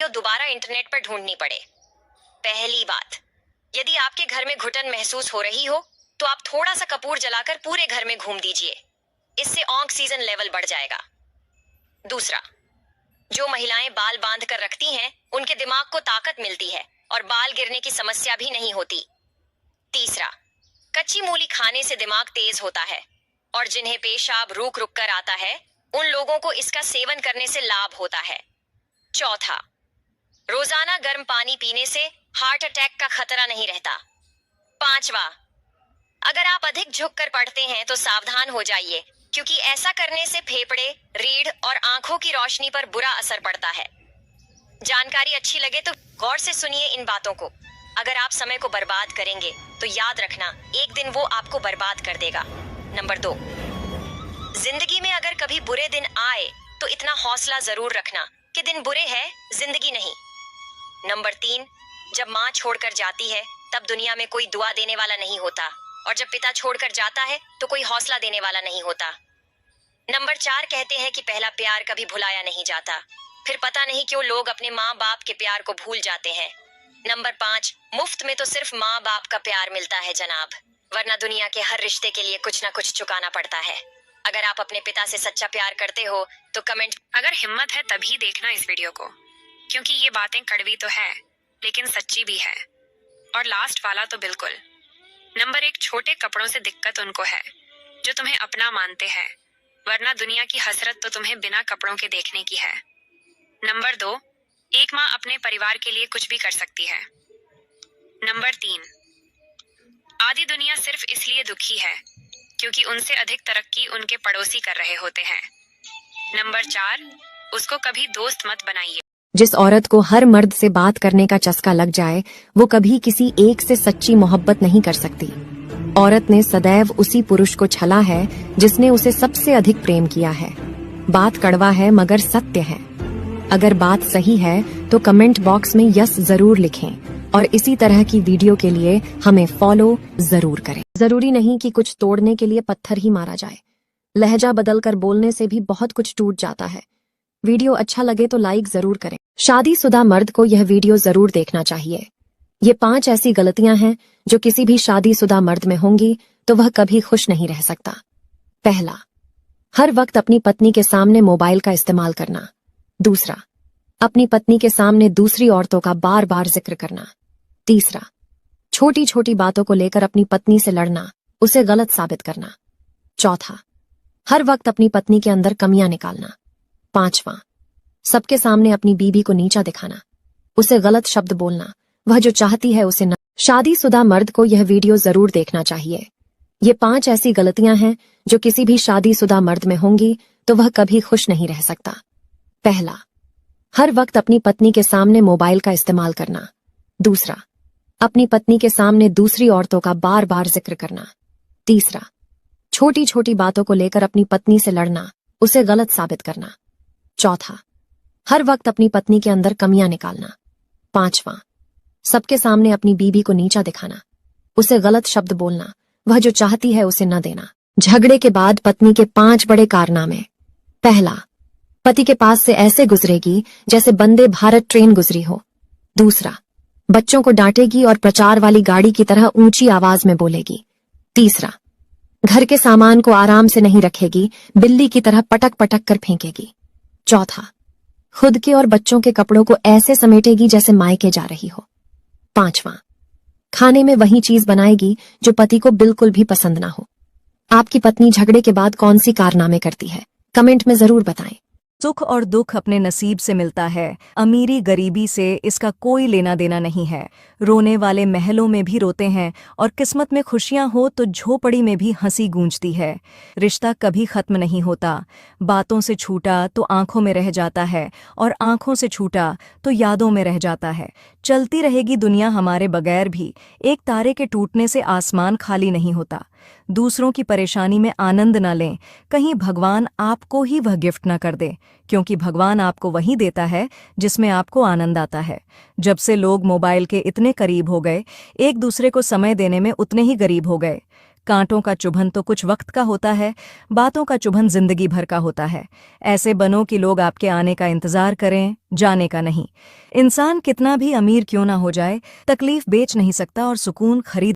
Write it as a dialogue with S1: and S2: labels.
S1: तो दोबारा इंटरनेट पर ढूंढनी पड़े। पहली बात, यदि आपके घर में घुटन महसूस हो रही हो तो आप थोड़ा सा कपूर जलाकर पूरे घर में घूम दीजिए, इससे ऑक्सीजन लेवल बढ़ जाएगा। दूसरा, जो महिलाएं बाल बांध कर रखती हैं उनके दिमाग को ताकत मिलती है और बाल गिरने की समस्या भी नहीं होती। तीसरा, कच्ची मूली खाने से दिमाग तेज होता है और जिन्हें पेशाब रुक रुक कर आता है उन लोगों को इसका सेवन करने से लाभ होता है। चौथा, रोजाना गर्म पानी पीने से हार्ट अटैक का खतरा नहीं रहता। पांचवा, अगर आप अधिक झुककर पढ़ते हैं तो सावधान हो जाइए, क्योंकि ऐसा करने से फेफड़े, रीढ़ और आंखों की रोशनी पर बुरा असर पड़ता है। जानकारी अच्छी लगे तो गौर से सुनिए इन बातों को। अगर आप समय को बर्बाद करेंगे तो याद रखना, एक दिन वो आपको बर्बाद कर देगा। नंबर 2, जिंदगी में अगर कभी बुरे दिन आए तो इतना हौसला जरूर रखना कि दिन बुरे हैं, जिंदगी नहीं। नंबर 3, जब माँ छोड़कर जाती है तब दुनिया में कोई दुआ देने वाला नहीं होता, और जब पिता छोड़कर जाता है तो कोई हौसला देने वाला नहीं होता। नंबर 4, कहते हैं कि पहला प्यार कभी भुलाया नहीं जाता, फिर पता नहीं क्यों लोग अपने माँ बाप के प्यार को भूल जाते हैं। नंबर 5, मुफ्त में तो सिर्फ माँ बाप का प्यार मिलता है जनाब, वरना दुनिया के हर रिश्ते के लिए कुछ ना कुछ चुकाना पड़ता है। अगर आप अपने पिता से सच्चा प्यार करते हो तो कमेंट।
S2: अगर हिम्मत है तभी देखना इस वीडियो को, क्योंकि ये बातें कड़वी तो है लेकिन सच्ची भी है। और लास्ट वाला तो बिल्कुल। नंबर 1, छोटे कपड़ों से दिक्कत उनको है जो तुम्हें अपना मानते हैं, वरना दुनिया की हसरत तो तुम्हें बिना कपड़ों के देखने की है। नंबर 2, एक माँ अपने परिवार के लिए कुछ भी कर सकती है। नंबर 3, आधी दुनिया सिर्फ इसलिए दुखी है क्योंकि उनसे अधिक तरक्की उनके पड़ोसी कर रहे होते हैं। नंबर 4, उसको कभी दोस्त मत बनाइए।
S3: जिस औरत को हर मर्द से बात करने का चस्का लग जाए वो कभी किसी एक से सच्ची मोहब्बत नहीं कर सकती। औरत ने सदैव उसी पुरुष को छला है जिसने उसे सबसे अधिक प्रेम किया है। बात कड़वा है मगर सत्य है। अगर बात सही है तो कमेंट बॉक्स में यस जरूर लिखें और इसी तरह की वीडियो के लिए हमें फॉलो जरूर करें। जरूरी नहीं कि कुछ तोड़ने के लिए पत्थर ही मारा जाए, लहजा बदलकर बोलने से भी बहुत कुछ टूट जाता है। वीडियो अच्छा लगे तो लाइक जरूर करें। शादीशुदा मर्द को यह वीडियो जरूर देखना चाहिए। ये 5 ऐसी गलतियां हैं जो किसी भी शादीशुदा मर्द में होंगी तो वह कभी खुश नहीं रह सकता। पहला, हर वक्त अपनी पत्नी के सामने मोबाइल का इस्तेमाल करना। दूसरा, अपनी पत्नी के सामने दूसरी औरतों का बार बार जिक्र करना। तीसरा, छोटी छोटी बातों को लेकर अपनी पत्नी से लड़ना, उसे गलत साबित करना। चौथा, हर वक्त अपनी पत्नी के अंदर कमियां निकालना। पांचवा, सबके सामने अपनी बीबी को नीचा दिखाना, उसे गलत शब्द बोलना, वह जो चाहती है उसे न। शादीशुदा मर्द को यह वीडियो जरूर देखना चाहिए। ये 5 ऐसी गलतियां हैं जो किसी भी शादीशुदा मर्द में होंगी तो वह कभी खुश नहीं रह सकता। पहला, हर वक्त अपनी पत्नी के सामने मोबाइल का इस्तेमाल करना। दूसरा, अपनी पत्नी के सामने दूसरी औरतों का बार बार जिक्र करना। तीसरा, छोटी छोटी बातों को लेकर अपनी पत्नी से लड़ना, उसे गलत साबित करना। चौथा, हर वक्त अपनी पत्नी के अंदर कमियां निकालना। पांचवा, सबके सामने अपनी बीबी को नीचा दिखाना, उसे गलत शब्द बोलना, वह जो चाहती है उसे न देना। झगड़े के बाद पत्नी के 5 बड़े कारनामे। पहला, पति के पास से ऐसे गुजरेगी जैसे वंदे भारत ट्रेन गुजरी हो। दूसरा, बच्चों को डांटेगी और प्रचार वाली गाड़ी की तरह ऊंची आवाज में बोलेगी। तीसरा, घर के सामान को आराम से नहीं रखेगी, बिल्ली की तरह पटक पटक कर फेंकेगी। चौथा, खुद के और बच्चों के कपड़ों को ऐसे समेटेगी जैसे मायके जा रही हो। पांचवा, खाने में वही चीज बनाएगी जो पति को बिल्कुल भी पसंद ना हो। आपकी पत्नी झगड़े के बाद कौन सी कारनामे करती है, कमेंट में जरूर बताएं।
S4: सुख और दुख अपने नसीब से मिलता है, अमीरी गरीबी से इसका कोई लेना देना नहीं है। रोने वाले महलों में भी रोते हैं और किस्मत में खुशियां हो तो झोपड़ी में भी हंसी गूंजती है। रिश्ता कभी खत्म नहीं होता। बातों से छूटा तो आंखों में रह जाता है और आंखों से छूटा तो यादों में रह जाता है। चलती रहेगी दुनिया हमारे बगैर भी, एक तारे के टूटने से आसमान खाली नहीं होता। दूसरों की परेशानी में आनंद न लें, कहीं भगवान आपको ही वह गिफ्ट न कर दे, क्योंकि भगवान आपको वही देता है जिसमें आपको आनंद आता है। जब से लोग मोबाइल के इतने करीब हो गए, एक दूसरे को समय देने में उतने ही गरीब हो गए। कांटों का चुभन तो कुछ वक्त का होता है, बातों का चुभन जिंदगी भर का होता है। ऐसे बनो कि लोग आपके आने का इंतजार करें, जाने का नहीं। इंसान कितना भी अमीर क्यों ना हो जाए, तकलीफ बेच नहीं सकता और सुकून खरीद